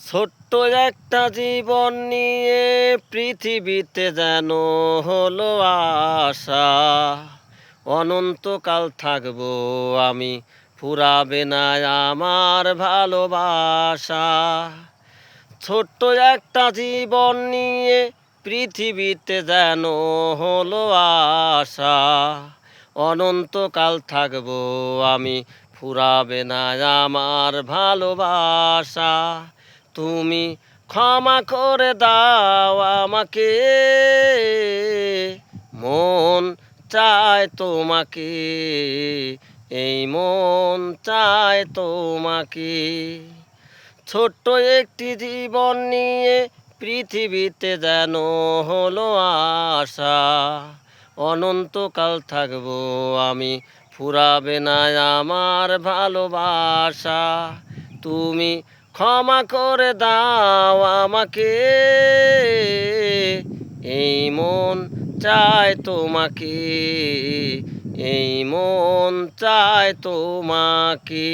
ছোট্ট একটা জীবন নিয়ে পৃথিবীতে যেন হলো আশা। অনন্তকাল থাকবো আমি, ফুরাবে না আমার ভালোবাসা। ছোট্ট একটা জীবন নিয়ে পৃথিবীতে যেন হলো আশা। অনন্তকাল থাকবো আমি, ফুরাবে না আমার ভালোবাসা। তুমি ক্ষমা করে দাও আমাকে, মন চায় তোমাকে, এই মন চায় তোমাকে। ছোট্ট একটি জীবন নিয়ে পৃথিবীতে যেন হলো আশা। অনন্তকাল থাকবো আমি, ফুরাবে না আমার ভালোবাসা। তুমি ক্ষমা করে দাও আমাকে, এই মন চায় তোমাকে, এই মন চায় তোমাকে।